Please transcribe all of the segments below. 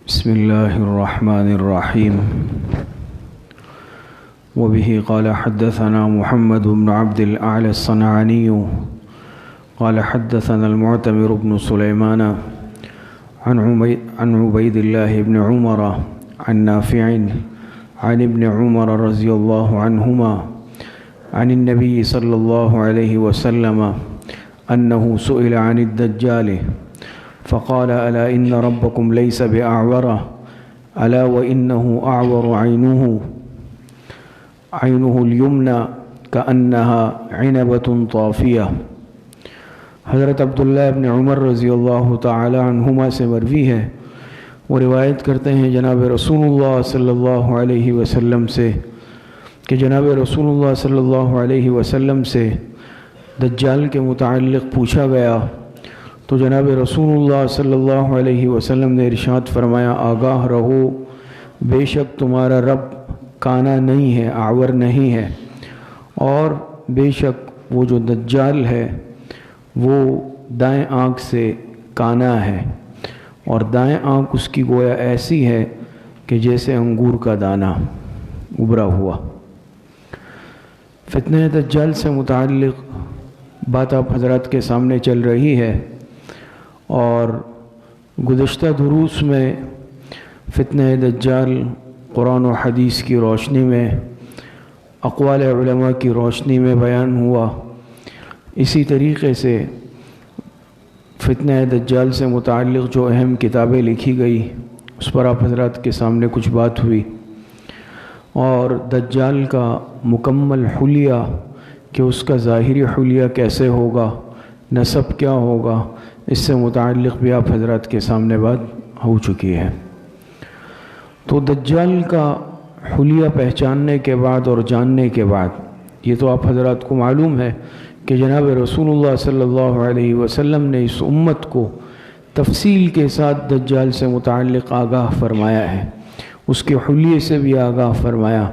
بسم الله الرحمن الرحيم. وبه قال حدثنا محمد بن عبد الأعلى الصنعاني قال حدثنا المعتمر بن سليمان عن عبيد الله بن عمر عن نافع عن ابن عمر رضي الله عنهما عن النبي صلى الله عليه وسلم أنه سئل عن الدجال فقال ألا إن ربكم ليس بأعور ألا وإنه أعور عينه اليمنى كأنها عنبة طافية. حضرت عبداللہ ابن عمر رضی اللہ تعالی عنہما سے مروی ہے، وہ روایت کرتے ہیں جناب رسول اللہ صلی اللہ علیہ وسلم سے کہ جناب رسول اللہ صلی اللہ علیہ وسلم سے دجال کے متعلق پوچھا گیا تو جناب رسول اللہ صلی اللہ علیہ وسلم نے ارشاد فرمایا، آگاہ رہو، بے شک تمہارا رب کانا نہیں ہے، اعور نہیں ہے، اور بے شک وہ جو دجال ہے وہ دائیں آنکھ سے کانا ہے، اور دائیں آنکھ اس کی گویا ایسی ہے کہ جیسے انگور کا دانہ ابھرا ہوا۔ فتنہ دجال سے متعلق بات آپ حضرات کے سامنے چل رہی ہے، اور گزشتہ دروس میں فتنہ دجال قرآن و حدیث کی روشنی میں، اقوال علماء کی روشنی میں بیان ہوا۔ اسی طریقے سے فتنہ دجال سے متعلق جو اہم کتابیں لکھی گئی اس پر آپ حضرات کے سامنے کچھ بات ہوئی، اور دجال کا مکمل حلیہ کہ اس کا ظاہری حلیہ کیسے ہوگا، نسب کیا ہوگا، اس سے متعلق بھی آپ حضرات کے سامنے بات ہو چکی ہے۔ تو دجال کا حلیہ پہچاننے کے بعد اور جاننے کے بعد یہ تو آپ حضرات کو معلوم ہے کہ جناب رسول اللہ صلی اللہ علیہ وسلم نے اس امت کو تفصیل کے ساتھ دجال سے متعلق آگاہ فرمایا ہے، اس کے حلیے سے بھی آگاہ فرمایا،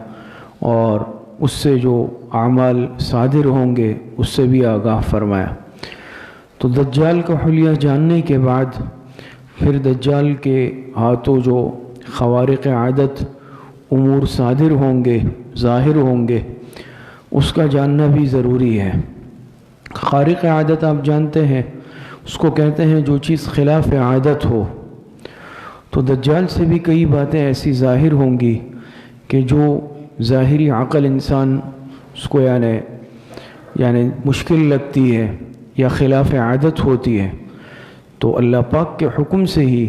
اور اس سے جو اعمال صادر ہوں گے اس سے بھی آگاہ فرمایا۔ تو دجال کا حلیہ جاننے کے بعد پھر دجال کے ہاتھوں جو خوارق عادت امور صادر ہوں گے، ظاہر ہوں گے، اس کا جاننا بھی ضروری ہے۔ خارق عادت آپ جانتے ہیں، اس کو کہتے ہیں جو چیز خلاف عادت ہو۔ تو دجال سے بھی کئی باتیں ایسی ظاہر ہوں گی کہ جو ظاہری عقل انسان اس کو یعنی مشکل لگتی ہے یا خلاف عادت ہوتی ہے، تو اللہ پاک کے حکم سے ہی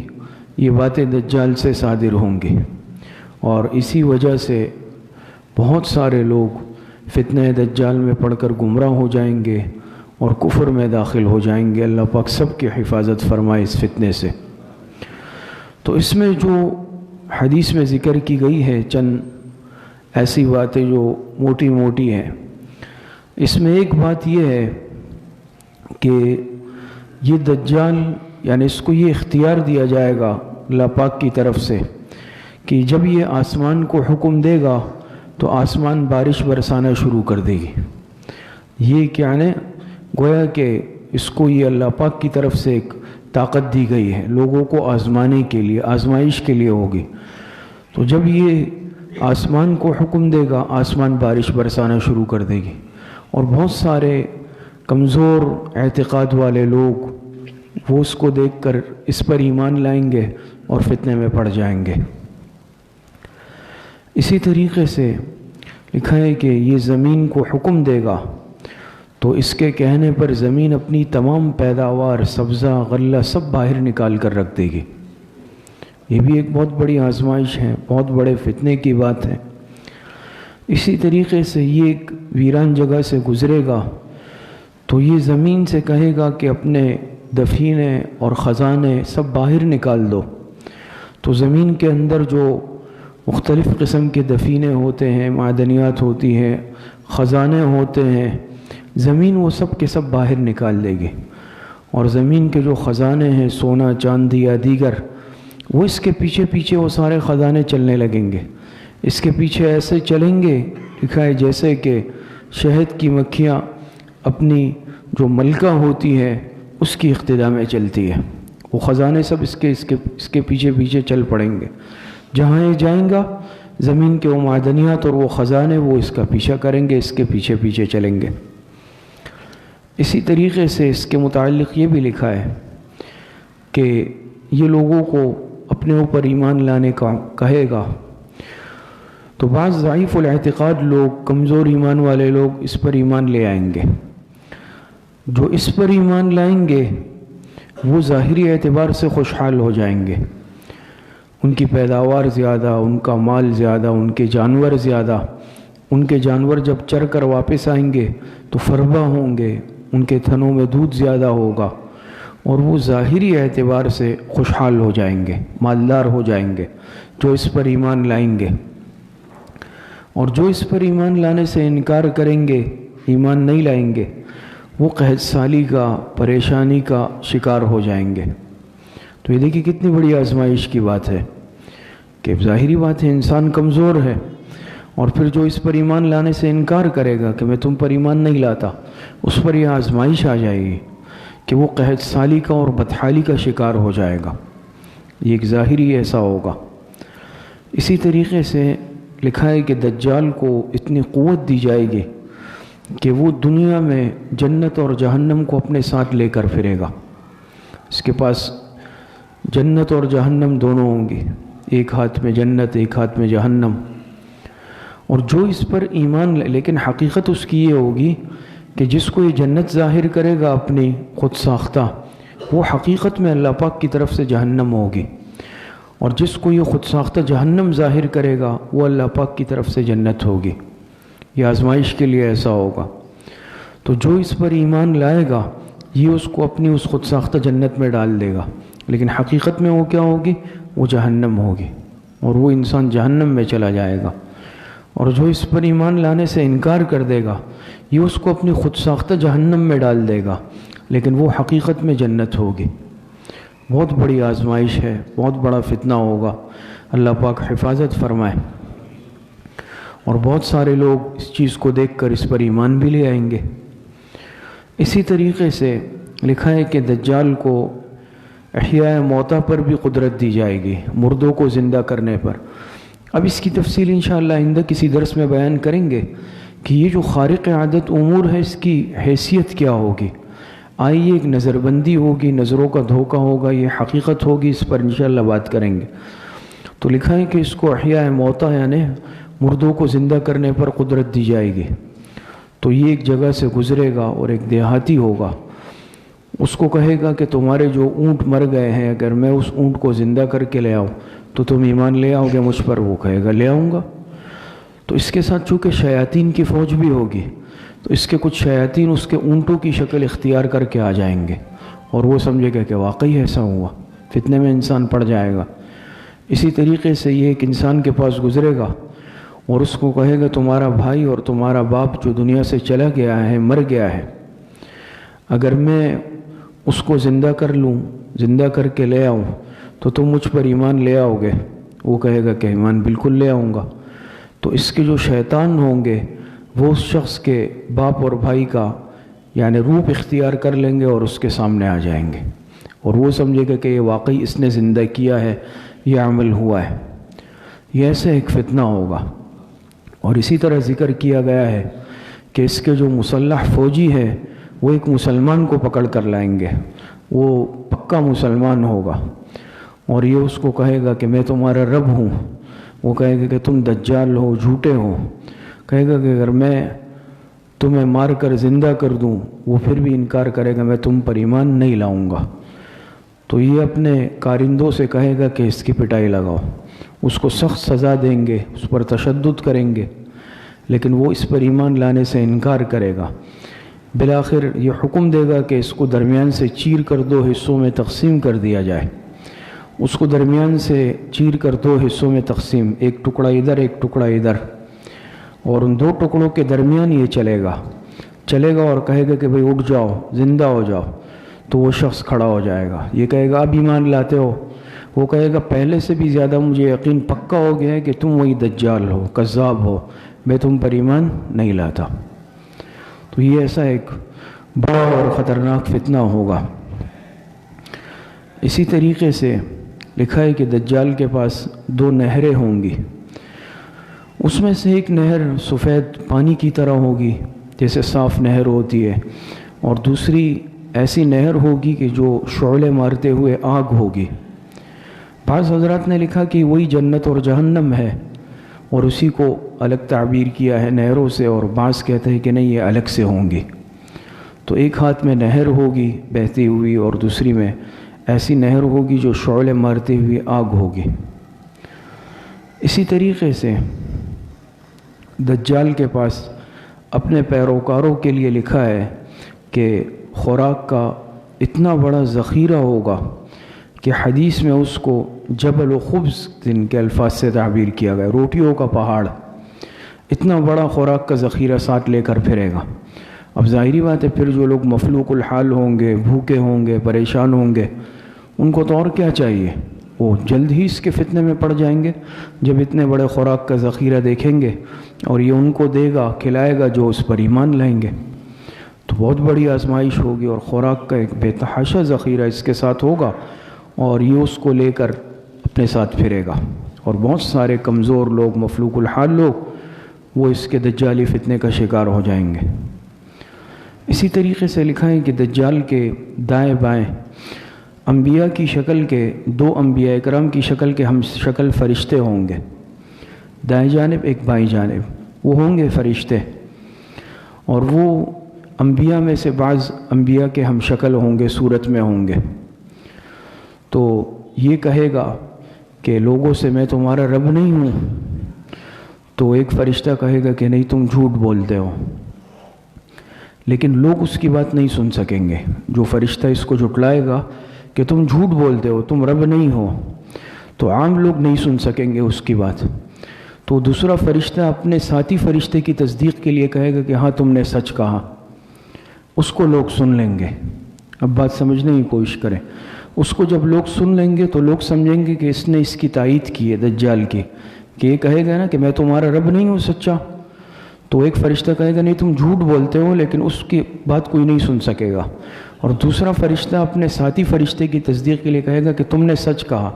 یہ باتیں دجال سے صادر ہوں گی، اور اسی وجہ سے بہت سارے لوگ فتنہ دجال میں پڑھ کر گمراہ ہو جائیں گے اور کفر میں داخل ہو جائیں گے۔ اللہ پاک سب کی حفاظت فرمائے اس فتنے سے۔ تو اس میں جو حدیث میں ذکر کی گئی ہے چند ایسی باتیں جو موٹی موٹی ہیں، اس میں ایک بات یہ ہے کہ یہ دجال یعنی اس کو یہ اختیار دیا جائے گا اللہ پاک کی طرف سے کہ جب یہ آسمان کو حکم دے گا تو آسمان بارش برسانا شروع کر دے گی۔ یہ کیا ہے؟ گویا کہ اس کو یہ اللہ پاک کی طرف سے ایک طاقت دی گئی ہے، لوگوں کو آزمانے کے لیے، آزمائش کے لیے ہوگی۔ تو جب یہ آسمان کو حکم دے گا آسمان بارش برسانا شروع کر دے گی، اور بہت سارے کمزور اعتقاد والے لوگ وہ اس کو دیکھ کر اس پر ایمان لائیں گے اور فتنے میں پڑ جائیں گے۔ اسی طریقے سے لکھا ہے کہ یہ زمین کو حکم دے گا تو اس کے کہنے پر زمین اپنی تمام پیداوار، سبزہ، غلہ سب باہر نکال کر رکھ دے گی۔ یہ بھی ایک بہت بڑی آزمائش ہے، بہت بڑے فتنے کی بات ہے۔ اسی طریقے سے یہ ایک ویران جگہ سے گزرے گا تو یہ زمین سے کہے گا کہ اپنے دفینے اور خزانے سب باہر نکال دو۔ تو زمین کے اندر جو مختلف قسم کے دفینے ہوتے ہیں، معدنیات ہوتی ہیں، خزانے ہوتے ہیں، زمین وہ سب کے سب باہر نکال دے گی، اور زمین کے جو خزانے ہیں سونا، چاندی یا دیگر، وہ اس کے پیچھے پیچھے وہ سارے خزانے چلنے لگیں گے۔ اس کے پیچھے ایسے چلیں گے لکھا ہے جیسے کہ شہد کی مکھیاں اپنی جو ملکہ ہوتی ہے اس کی اقتدا میں چلتی ہے۔ وہ خزانے سب اس کے پیچھے پیچھے چل پڑیں گے، جہاں یہ جائیں گا زمین کے وہ معدنیات اور وہ خزانے وہ اس کا پیچھا کریں گے، اس کے پیچھے پیچھے چلیں گے۔ اسی طریقے سے اس کے متعلق یہ بھی لکھا ہے کہ یہ لوگوں کو اپنے اوپر ایمان لانے کا کہے گا تو بعض ضعیف الاعتقاد لوگ، کمزور ایمان والے لوگ اس پر ایمان لے آئیں گے۔ جو اس پر ایمان لائیں گے وہ ظاہری اعتبار سے خوشحال ہو جائیں گے، ان کی پیداوار زیادہ، ان کا مال زیادہ، ان کے جانور زیادہ، ان کے جانور جب چر کر واپس آئیں گے تو فربہ ہوں گے، ان کے تھنوں میں دودھ زیادہ ہوگا، اور وہ ظاہری اعتبار سے خوشحال ہو جائیں گے، مالدار ہو جائیں گے جو اس پر ایمان لائیں گے۔ اور جو اس پر ایمان لانے سے انکار کریں گے، ایمان نہیں لائیں گے، وہ قحط سالی کا، پریشانی کا شکار ہو جائیں گے۔ تو یہ دیکھیے کتنی بڑی آزمائش کی بات ہے کہ ظاہری بات ہے انسان کمزور ہے، اور پھر جو اس پر ایمان لانے سے انکار کرے گا کہ میں تم پر ایمان نہیں لاتا، اس پر یہ آزمائش آ جائے گی کہ وہ قحط سالی کا اور بدحالی کا شکار ہو جائے گا۔ یہ ایک ظاہری ایسا ہوگا۔ اسی طریقے سے لکھا ہے کہ دجال کو اتنی قوت دی جائے گی کہ وہ دنیا میں جنت اور جہنم کو اپنے ساتھ لے کر پھرے گا۔ اس کے پاس جنت اور جہنم دونوں ہوں گی، ایک ہاتھ میں جنت، ایک ہاتھ میں جہنم۔ اور جو اس پر ایمان لیکن حقیقت اس کی یہ ہوگی کہ جس کو یہ جنت ظاہر کرے گا اپنی خود ساختہ، وہ حقیقت میں اللہ پاک کی طرف سے جہنم ہوگی، اور جس کو یہ خود ساختہ جہنم ظاہر کرے گا وہ اللہ پاک کی طرف سے جنت ہوگی۔ یہ آزمائش کے لیے ایسا ہوگا۔ تو جو اس پر ایمان لائے گا یہ اس کو اپنی اس خود ساختہ جنت میں ڈال دے گا، لیکن حقیقت میں وہ کیا ہوگی؟ وہ جہنم ہوگی، اور وہ انسان جہنم میں چلا جائے گا۔ اور جو اس پر ایمان لانے سے انکار کر دے گا یہ اس کو اپنی خود ساختہ جہنم میں ڈال دے گا، لیکن وہ حقیقت میں جنت ہوگی۔ بہت بڑی آزمائش ہے، بہت بڑا فتنہ ہوگا، اللہ پاک حفاظت فرمائے۔ اور بہت سارے لوگ اس چیز کو دیکھ کر اس پر ایمان بھی لے آئیں گے۔ اسی طریقے سے لکھا ہے کہ دجال کو احیاء موتا پر بھی قدرت دی جائے گی، مردوں کو زندہ کرنے پر۔ اب اس کی تفصیل انشاءاللہ آئندہ کسی درس میں بیان کریں گے کہ یہ جو خارق عادت امور ہے اس کی حیثیت کیا ہوگی۔ آئیے ایک نظر بندی ہوگی، نظروں کا دھوکہ ہوگا، یہ حقیقت ہوگی، اس پر انشاءاللہ بات کریں گے۔ تو لکھا ہے کہ اس کو احیاء موتا یعنی مردوں کو زندہ کرنے پر قدرت دی جائے گی۔ تو یہ ایک جگہ سے گزرے گا اور ایک دیہاتی ہوگا، اس کو کہے گا کہ تمہارے جو اونٹ مر گئے ہیں اگر میں اس اونٹ کو زندہ کر کے لے آؤں تو تم ایمان لے آؤ گے مجھ پر؟ وہ کہے گا لے آؤں گا۔ تو اس کے ساتھ چونکہ شیاطین کی فوج بھی ہوگی تو اس کے کچھ شیاطین اس کے اونٹوں کی شکل اختیار کر کے آ جائیں گے، اور وہ سمجھے گا کہ واقعی ایسا ہوا، فتنے میں انسان پڑ جائے گا۔ اسی طریقے سے یہ ایک انسان کے پاس گزرے گا اور اس کو کہے گا تمہارا بھائی اور تمہارا باپ جو دنیا سے چلا گیا ہے، مر گیا ہے، اگر میں اس کو زندہ کر لوں، زندہ کر کے لے آؤں تو تم مجھ پر ایمان لے آؤ گے؟ وہ کہے گا کہ ایمان بالکل لے آؤں گا۔ تو اس کے جو شیطان ہوں گے وہ اس شخص کے باپ اور بھائی کا یعنی روپ اختیار کر لیں گے اور اس کے سامنے آ جائیں گے، اور وہ سمجھے گا کہ یہ واقعی اس نے زندہ کیا ہے، یہ عمل ہوا ہے۔ یہ ایسے ایک فتنہ ہوگا۔ اور اسی طرح ذکر کیا گیا ہے کہ اس کے جو مسلح فوجی ہے وہ ایک مسلمان کو پکڑ کر لائیں گے، وہ پکا مسلمان ہوگا، اور یہ اس کو کہے گا کہ میں تمہارا رب ہوں۔ وہ کہے گا کہ تم دجال ہو، جھوٹے ہو۔ کہے گا کہ اگر میں تمہیں مار کر زندہ کر دوں، وہ پھر بھی انکار کرے گا، میں تم پر ایمان نہیں لاؤں گا۔ تو یہ اپنے کارندوں سے کہے گا کہ اس کی پٹائی لگاؤ، اس کو سخت سزا دیں گے، اس پر تشدد کریں گے، لیکن وہ اس پر ایمان لانے سے انکار کرے گا۔ بالآخر یہ حکم دے گا کہ اس کو درمیان سے چیر کر 2 حصوں میں تقسیم کر دیا جائے۔ اس کو درمیان سے چیر کر 2 حصوں میں تقسیم، ایک ٹکڑا ادھر ایک ٹکڑا ادھر، اور ان 2 ٹکڑوں کے درمیان یہ چلے گا اور کہے گا کہ بھئی اٹھ جاؤ، زندہ ہو جاؤ۔ تو وہ شخص کھڑا ہو جائے گا، یہ کہے گا اب ایمان لاتے ہو؟ وہ کہے گا پہلے سے بھی زیادہ مجھے یقین پکا ہو گیا ہے کہ تم وہی دجال ہو، کذاب ہو، میں تم پر ایمان نہیں لاتا۔ تو یہ ایسا ایک بڑا اور خطرناک فتنہ ہوگا۔ اسی طریقے سے لکھا ہے کہ دجال کے پاس 2 نہریں ہوں گی، اس میں سے ایک نہر سفید پانی کی طرح ہوگی جیسے صاف نہر ہوتی ہے، اور دوسری ایسی نہر ہوگی کہ جو شعلے مارتے ہوئے آگ ہوگی۔ بعض حضرات نے لکھا کہ وہی جنت اور جہنم ہے اور اسی کو الگ تعبیر کیا ہے نہروں سے، اور بعض کہتے ہیں کہ نہیں یہ الگ سے ہوں گی۔ تو ایک ہاتھ میں نہر ہوگی بہتی ہوئی اور دوسری میں ایسی نہر ہوگی جو شعلے مارتے ہوئے آگ ہوگی۔ اسی طریقے سے دجال کے پاس اپنے پیروکاروں کے لیے لکھا ہے کہ خوراک کا اتنا بڑا ذخیرہ ہوگا کہ حدیث میں اس کو جبل و خبز جن کے الفاظ سے تعبیر کیا گیا، روٹیوں کا پہاڑ، اتنا بڑا خوراک کا ذخیرہ ساتھ لے کر پھرے گا۔ اب ظاہری بات ہے پھر جو لوگ مفلوق الحال ہوں گے، بھوکے ہوں گے، پریشان ہوں گے، ان کو تو اور کیا چاہیے، وہ جلد ہی اس کے فتنے میں پڑ جائیں گے جب اتنے بڑے خوراک کا ذخیرہ دیکھیں گے اور یہ ان کو دے گا، کھلائے گا جو اس پر ایمان لائیں گے۔ تو بہت بڑی آزمائش ہوگی اور خوراک کا ایک بے تحاشا ذخیرہ اس کے ساتھ ہوگا اور یہ اس کو لے کر اپنے ساتھ پھرے گا، اور بہت سارے کمزور لوگ، مفلوق الحال لوگ، وہ اس کے دجالی فتنے کا شکار ہو جائیں گے۔ اسی طریقے سے لکھا ہے کہ دجال کے دائیں بائیں انبیاء کی شکل کے 2 انبیاء اکرام کی شکل کے ہم شکل فرشتے ہوں گے، دائیں جانب ایک بائیں جانب، وہ ہوں گے فرشتے، اور وہ انبیاء میں سے بعض انبیاء کے ہم شکل ہوں گے، صورت میں ہوں گے۔ تو یہ کہے گا کہ لوگوں سے میں تمہارا رب نہیں ہوں، تو ایک فرشتہ کہے گا کہ نہیں تم جھوٹ بولتے ہو، لیکن لوگ اس کی بات نہیں سن سکیں گے۔ جو فرشتہ اس کو جھٹلائے گا کہ تم جھوٹ بولتے ہو، تم رب نہیں ہو، تو عام لوگ نہیں سن سکیں گے اس کی بات۔ تو دوسرا فرشتہ اپنے ساتھی فرشتے کی تصدیق کے لیے کہے گا کہ ہاں تم نے سچ کہا، اس کو لوگ سن لیں گے۔ اب بات سمجھنے کی کوشش کریں، اس کو جب لوگ سن لیں گے تو لوگ سمجھیں گے کہ اس نے اس کی تائید کی ہے دجال کی، کہ یہ کہے گا نا کہ میں تمہارا رب نہیں ہوں سچا، تو ایک فرشتہ کہے گا نہیں تم جھوٹ بولتے ہو، لیکن اس کی بات کوئی نہیں سن سکے گا۔ اور دوسرا فرشتہ اپنے ساتھی فرشتے کی تصدیق کے لیے کہے گا کہ تم نے سچ کہا،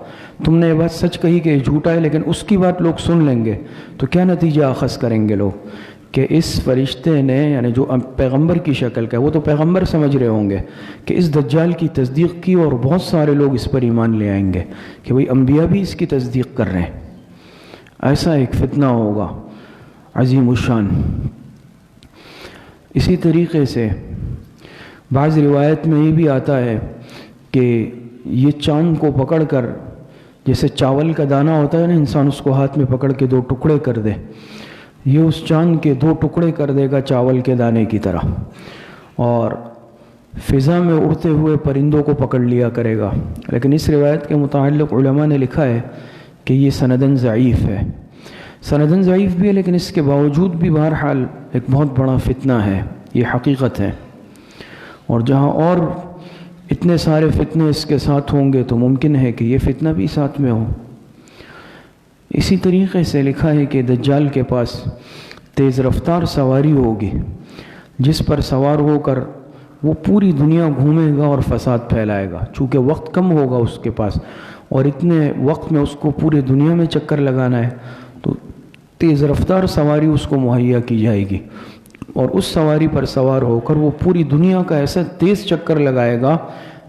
تم نے یہ بات سچ کہی کہ یہ جھوٹا ہے، لیکن اس کی بات لوگ سن لیں گے۔ تو کیا نتیجہ اخذ کریں گے لوگ کہ اس فرشتے نے، یعنی جو پیغمبر کی شکل کا ہے، وہ تو پیغمبر سمجھ رہے ہوں گے کہ اس دجال کی تصدیق کی، اور بہت سارے لوگ اس پر ایمان لے آئیں گے کہ بھئی انبیاء بھی اس کی تصدیق کر رہے ہیں۔ ایسا ایک فتنہ ہوگا عظیم الشان۔ اسی طریقے سے بعض روایت میں یہ بھی آتا ہے کہ یہ چاند کو پکڑ کر، جیسے چاول کا دانہ ہوتا ہے نا، انسان اس کو ہاتھ میں پکڑ کے 2 ٹکڑے کر دے، یہ اس چاند کے 2 ٹکڑے کر دے گا چاول کے دانے کی طرح، اور فضا میں اڑتے ہوئے پرندوں کو پکڑ لیا کرے گا۔ لیکن اس روایت کے متعلق علماء نے لکھا ہے کہ یہ سندن ضعیف ہے، سندن ضعیف بھی ہے، لیکن اس کے باوجود بھی بہرحال ایک بہت بڑا فتنہ ہے، یہ حقیقت ہے۔ اور جہاں اور اتنے سارے فتنے اس کے ساتھ ہوں گے تو ممکن ہے کہ یہ فتنہ بھی ساتھ میں ہو۔ اسی طریقے سے لکھا ہے کہ دجال کے پاس تیز رفتار سواری ہوگی، جس پر سوار ہو کر وہ پوری دنیا گھومے گا اور فساد پھیلائے گا، چونکہ وقت کم ہوگا اس کے پاس، اور اتنے وقت میں اس کو پورے دنیا میں چکر لگانا ہے، تو تیز رفتار سواری اس کو مہیا کی جائے گی، اور اس سواری پر سوار ہو کر وہ پوری دنیا کا ایسا تیز چکر لگائے گا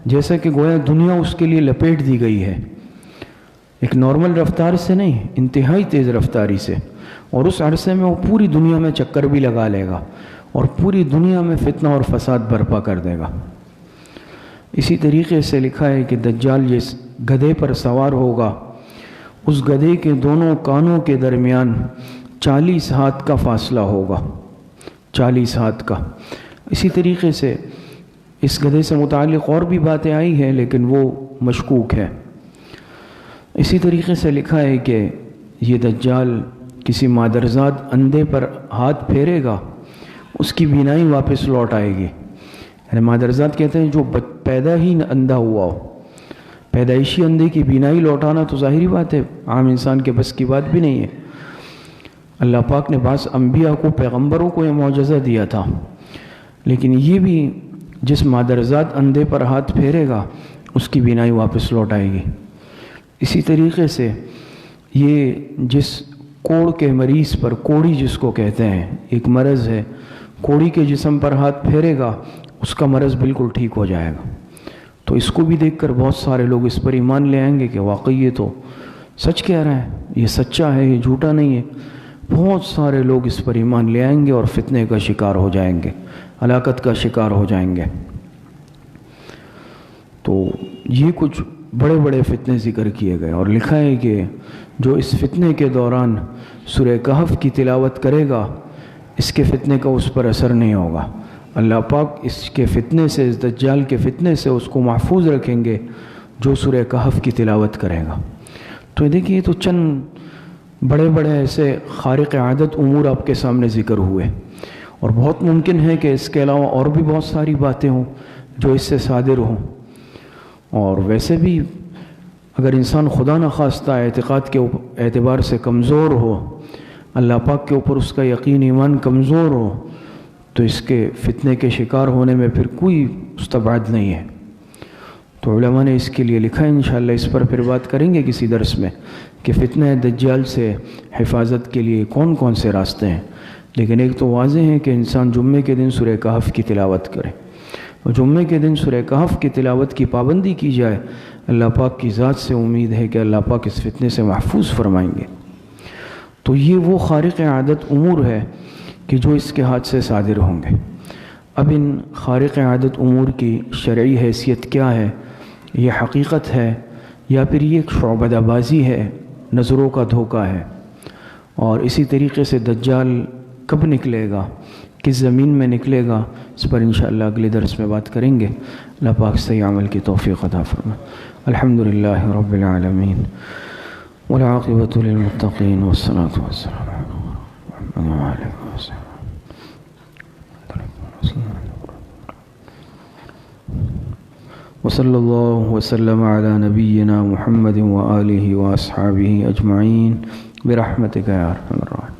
جیسا کہ گویا دنیا اس کے لیے لپیٹ دی گئی ہے، ایک نارمل رفتار سے نہیں، انتہائی تیز رفتاری سے، اور اس عرصے میں وہ پوری دنیا میں چکر بھی لگا لے گا اور پوری دنیا میں فتنہ اور فساد برپا کر دے گا۔ اسی طریقے سے لکھا ہے کہ دجال جس گدھے پر سوار ہوگا، اس گدھے کے دونوں کانوں کے درمیان 40 ہاتھ کا فاصلہ ہوگا، 40 ہاتھ کا۔ اسی طریقے سے اس گدھے سے متعلق اور بھی باتیں آئی ہیں، لیکن وہ مشکوک ہے۔ اسی طریقے سے لکھا ہے کہ یہ دجال کسی مادرزاد اندھے پر ہاتھ پھیرے گا، اس کی بینائی واپس لوٹ آئے گی۔ یعنی مادرزاد کہتے ہیں جو پیدا ہی اندھا ہوا ہو، پیدائشی اندھے کی بینائی لوٹانا تو ظاہری بات ہے، عام انسان کے بس کی بات بھی نہیں ہے۔ اللہ پاک نے بعض انبیاء کو، پیغمبروں کو یہ معجزہ دیا تھا، لیکن یہ بھی جس مادرزاد اندھے پر ہاتھ پھیرے گا اس کی بینائی واپس لوٹ آئے گی۔ اسی طریقے سے یہ جس کوڑ کے مریض پر، کوڑی جس کو کہتے ہیں، ایک مرض ہے، کوڑی کے جسم پر ہاتھ پھیرے گا اس کا مرض بالکل ٹھیک ہو جائے گا۔ تو اس کو بھی دیکھ کر بہت سارے لوگ اس پر ایمان لے آئیں گے کہ واقعی یہ تو سچ کہہ رہا ہے، یہ سچا ہے، یہ جھوٹا نہیں ہے۔ بہت سارے لوگ اس پر ایمان لے آئیں گے اور فتنے کا شکار ہو جائیں گے، ہلاکت کا شکار ہو جائیں گے۔ تو یہ کچھ بڑے بڑے فتنے ذکر کیے گئے، اور لکھا ہے کہ جو اس فتنے کے دوران سورہ کہف کی تلاوت کرے گا اس کے فتنے کا اس پر اثر نہیں ہوگا۔ اللہ پاک اس کے فتنے سے، اس دجال کے فتنے سے اس کو محفوظ رکھیں گے جو سورہ کہف کی تلاوت کرے گا۔ تو دیکھیے، تو چند بڑے بڑے ایسے خارق عادت امور آپ کے سامنے ذکر ہوئے، اور بہت ممکن ہے کہ اس کے علاوہ اور بھی بہت ساری باتیں ہوں جو اس سے صادر ہوں۔ اور ویسے بھی اگر انسان خدا نخواستہ اعتقاد کے اعتبار سے کمزور ہو، اللہ پاک کے اوپر اس کا یقین ایمان کمزور ہو، تو اس کے فتنے کے شکار ہونے میں پھر کوئی مستبعد نہیں ہے۔ تو علماء نے اس کے لیے لکھا ہے، انشاءاللہ اس پر پھر بات کریں گے کسی درس میں، کہ فتنہ دجال سے حفاظت کے لیے کون کون سے راستے ہیں۔ لیکن ایک تو واضح ہے کہ انسان جمعے کے دن سورہ کہف کی تلاوت کرے، اور جمعے کے دن سورہ کہف کی تلاوت کی پابندی کی جائے۔ اللہ پاک کی ذات سے امید ہے کہ اللہ پاک اس فتنے سے محفوظ فرمائیں گے۔ تو یہ وہ خارق عادت امور ہے کہ جو اس کے ہاتھ سے صادر ہوں گے۔ اب ان خارق عادت امور کی شرعی حیثیت کیا ہے؟ یہ حقیقت ہے یا پھر یہ ایک شعبدہ بازی ہے، نظروں کا دھوکہ ہے؟ اور اسی طریقے سے دجال کب نکلے گا، کس زمین میں نکلے گا، اس پر انشاءاللہ اگلے درس میں بات کریں گے۔ اللہ پاک صحیح عمل کی توفیق عطا فرمائے۔ الحمدللہ رب العالمین والعاقبۃ للمتقین والصلاة والسلام علی محمد وعلى آلہ وصحبہ۔ وصلی اللہ وسلم علی نبینا محمد وآلہ واصحابہ اجمعین برحمتک یا ارحم الراحمین۔